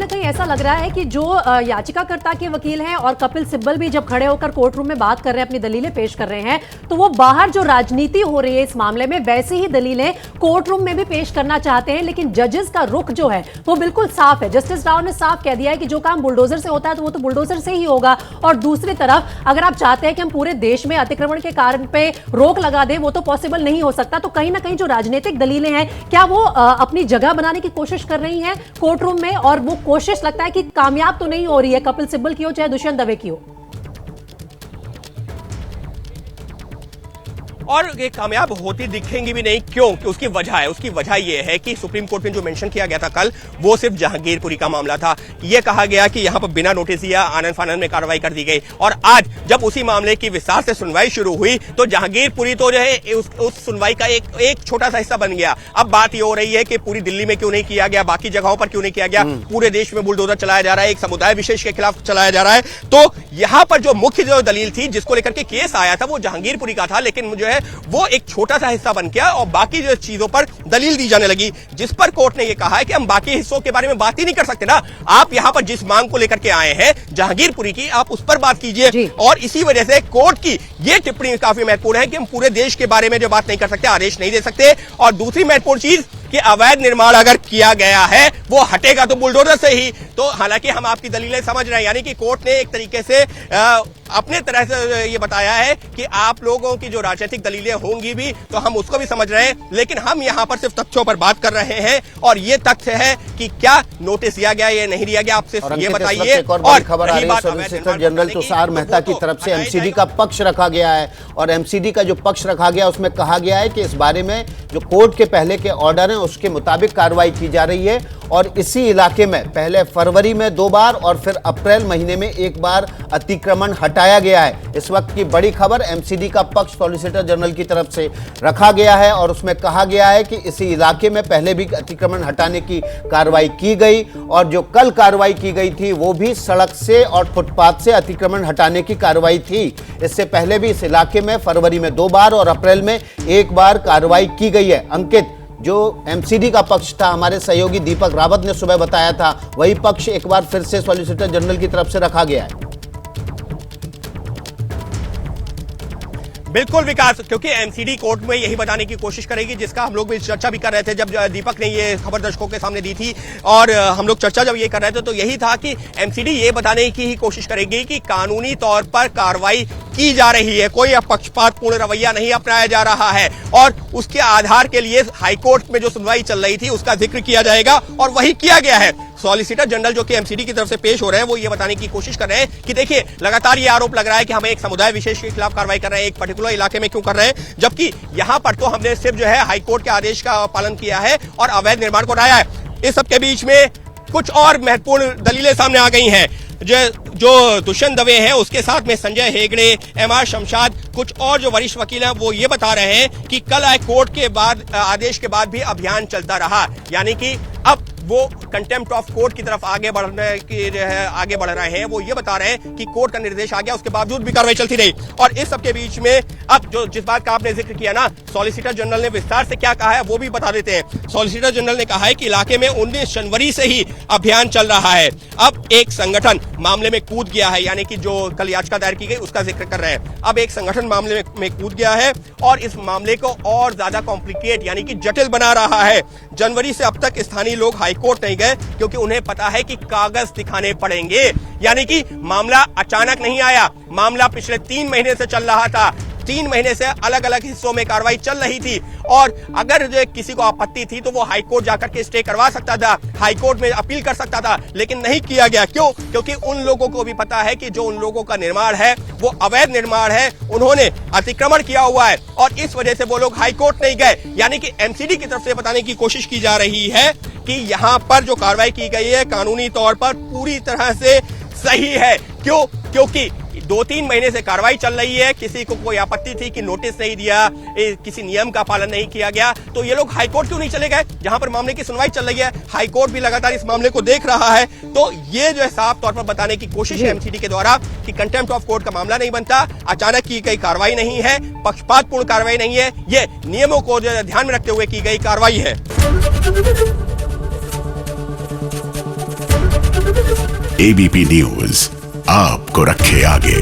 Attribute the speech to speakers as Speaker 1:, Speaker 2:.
Speaker 1: कहीं ऐसा लग रहा है कि जो याचिकाकर्ता के वकील हैं और कपिल सिब्बल भी जब खड़े होकर कोर्ट रूम में बात कर रहे हैं, अपनी दलीलें पेश कर रहे हैं, तो वो बाहर जो राजनीति हो रही है इस मामले में वैसी ही दलीलें कोर्ट रूम में भी पेश करना चाहते हैं। लेकिन जजेस का रुख जो है वो बिल्कुल साफ है। जस्टिस राव ने साफ कह दिया है कि जो काम बुलडोजर से होता है तो वो तो बुलडोजर से ही होगा, और दूसरी तरफ अगर आप चाहते हैं कि हम पूरे देश में अतिक्रमण के कारण पे रोक लगा दें, वो तो पॉसिबल नहीं हो सकता। तो कहीं ना कहीं जो राजनीतिक दलीलें हैं, क्या वो अपनी जगह बनाने की कोशिश कर रही हैं कोर्ट रूम में, और वो कोशिश लगता है कि कामयाब तो नहीं हो रही है, कपिल सिब्बल की हो चाहे दुष्यंत दवे की हो।
Speaker 2: और ये कामयाब होती दिखेंगी भी नहीं। क्यों? कि उसकी वजह है। उसकी वजह ये है कि सुप्रीम कोर्ट में जो मेंशन किया गया था कल, वो सिर्फ जहांगीरपुरी का मामला था। ये कहा गया कि यहां पर बिना नोटिस दिया आनन फानन में कार्रवाई कर दी गई, और आज जब उसी मामले की विस्तार से सुनवाई शुरू हुई तो जहांगीरपुरी तो जो है उस सुनवाई का एक छोटा सा हिस्सा बन गया। अब बात ये हो रही है कि पूरी दिल्ली में क्यों नहीं किया गया, बाकी जगहों पर क्यों नहीं किया गया, पूरे देश में बुलडोजर चलाया जा रहा है, एक समुदाय विशेष के खिलाफ चलाया जा रहा है। तो यहां पर जो मुख्य जो दलील थी, जिसको लेकर के केस आया था, वो जहांगीरपुरी का था, लेकिन जो है वो एक छोटा सा हिस्सा बन गया और बाकी जो चीजों पर दलील दी जाने लगी, जिस पर कोर्ट ने यह कहा है कि हम बाकी हिस्सों के बारे में बात ही नहीं कर सकते ना। आप यहां पर जिस मांग को लेकर के आए हैं जहांगीरपुरी की, आप उस पर बात कीजिए। और इसी वजह से कोर्ट की यह टिप्पणी काफी महत्वपूर्ण है कि हम पूरे देश के बारे में जो बात नहीं कर सकते, आदेश नहीं दे सकते। और दूसरी महत्वपूर्ण चीज कि अवैध निर्माण अगर किया गया है वो हटेगा तो बुलडोजर से ही। तो हालांकि हम आपकी दलीलें समझ रहे हैं, यानी कि कोर्ट ने एक तरीके से अपने तरह से ये बताया है कि आप लोगों की जो राजनीतिक दलीलें होंगी भी तो हम उसको भी समझ रहे हैं, लेकिन हम यहां पर सिर्फ तथ्यों पर बात कर रहे हैं। और ये तथ्य है कि क्या नोटिस दिया गया, ये नहीं दिया गया, आप सिर्फ ये बताइए।
Speaker 3: और खबर आ रही है, सॉलिसिटर जनरल तुषार मेहता की तरफ से एमसीडी का पक्ष रखा गया है, और एमसीडी का जो पक्ष रखा गया उसमें कहा गया है कि इस बारे में जो कोर्ट के पहले के ऑर्डर हैं उसके मुताबिक कार्रवाई की जा रही है। और इसी इलाके में पहले फरवरी में 2 बार और फिर अप्रैल महीने में 1 बार अतिक्रमण हटाया गया है। इस वक्त की बड़ी खबर, एमसीडी का पक्ष सॉलिसिटर जनरल की तरफ से रखा गया है और उसमें कहा गया है कि इसी इलाके में पहले भी अतिक्रमण हटाने की कार्रवाई की गई, और जो कल कार्रवाई की गई थी वो भी सड़क से और फुटपाथ से अतिक्रमण हटाने की कार्रवाई थी। इससे पहले भी इस इलाके में फरवरी में 2 बार और अप्रैल में 1 बार कार्रवाई की गई है। अंकित, जो एमसीडी का पक्ष था, हमारे सहयोगी दीपक रावत ने सुबह बताया था, वही पक्ष एक बार फिर से सॉलिसिटर जनरल की तरफ से रखा गया है।
Speaker 2: बिल्कुल विकास, क्योंकि एमसीडी कोर्ट में यही बताने की कोशिश करेगी, जिसका हम लोग भी चर्चा भी कर रहे थे जब दीपक ने ये खबर दर्शकों के सामने दी थी, और हम लोग चर्चा जब ये कर रहे थे तो यही था कि एमसीडी ये बताने की ही कोशिश करेगी कि कानूनी तौर पर कार्रवाई की जा रही है, कोई पक्षपातपूर्ण रवैया नहीं अपनाया जा रहा है, और उसके आधार के लिए हाईकोर्ट में जो सुनवाई चल रही थी उसका जिक्र किया जाएगा, और वही किया गया है। सॉलिसिटर जनरल जो कि एमसीडी की तरफ से पेश हो रहे हैं वो ये बताने की कोशिश कर रहे हैं कि देखिए, लगातार ये आरोप लग रहा है कि हम एक समुदाय विशेष के खिलाफ कार्रवाई कर रहे हैं, एक पर्टिकुलर इलाके में क्यों कर रहे हैं, जबकि यहां पर तो हमने सिर्फ जो है हाईकोर्ट के आदेश का पालन किया है और अवैध निर्माण को हटाया है। इस सबके बीच में कुछ और महत्वपूर्ण दलीलें सामने आ गई हैं। जो दुष्यंत दवे हैं, उसके साथ में संजय हेगड़े, एमआर शमशाद, कुछ और जो वरिष्ठ वकील हैं, वो ये बता रहे हैं कि कल हाईकोर्ट के बाद आदेश के बाद भी अभियान चलता रहा, यानी कि अब वो कंटेम्प्ट ऑफ कोर्ट की तरफ आगे बढ़ रहे हैं। वो ये बता रहे हैं कि कोर्ट का निर्देश आ गया, उसके बावजूद भी कार्रवाई चलती रही। और इस सबके बीच में अब जो जिस बात का आपने जिक्र किया ना, सॉलिसिटर जनरल ने विस्तार से क्या कहा है वो भी बता देते हैं। सॉलिसिटर जनरल ने कहा है कि इलाके में 19 जनवरी से ही अभियान चल रहा है। अब एक संगठन मामले में कूद गया है, यानी कि जो कल याचिका दायर की गई उसका जिक्र कर रहे हैं। अब एक संगठन मामले में कूद गया है और इस मामले को और ज्यादा कॉम्प्लिकेट यानी कि जटिल बना रहा है। जनवरी से अब तक स्थानीय लोग हाईकोर्ट नहीं गए क्योंकि उन्हें पता है कि कागज दिखाने पड़ेंगे, यानी कि मामला अचानक नहीं आया, मामला पिछले 3 महीने से चल रहा था। 3 महीने से अलग अलग हिस्सों में कार्रवाई चल रही थी, और अगर किसी को आपत्ति थी तो वो हाईकोर्ट जाकर के स्टे करवा सकता था, हाईकोर्ट में अपील कर सकता था, लेकिन नहीं किया गया। क्यों? क्योंकि उन लोगों को भी पता है कि जो उन लोगों का निर्माण है वो अवैध निर्माण है, उन्होंने अतिक्रमण किया हुआ है, और इस वजह से वो लोग हाईकोर्ट नहीं गए। यानी कि एमसीडी की तरफ से बताने की कोशिश की जा रही है कि यहां पर जो कार्रवाई की गई है कानूनी तौर पर पूरी तरह से सही है। क्यों? क्योंकि 2-3 महीने से कार्रवाई चल रही है, किसी को कोई आपत्ति थी कि नोटिस नहीं दिया, किसी नियम का पालन नहीं किया गया, तो ये लोग हाईकोर्ट क्यों नहीं चले गए जहां पर मामले की सुनवाई चल रही है? हाईकोर्ट भी लगातार इस मामले को देख रहा है। तो ये जो है साफ तौर पर बताने की कोशिश है एमसीडी के द्वारा कि कंटेम्प्ट ऑफ कोर्ट का मामला नहीं बनता, अचानक की गई कार्रवाई नहीं है, पक्षपातपूर्ण कार्रवाई नहीं है, ये नियमों को ध्यान में रखते हुए की गई कार्रवाई है।
Speaker 4: एबीपी न्यूज आपको रखे आगे।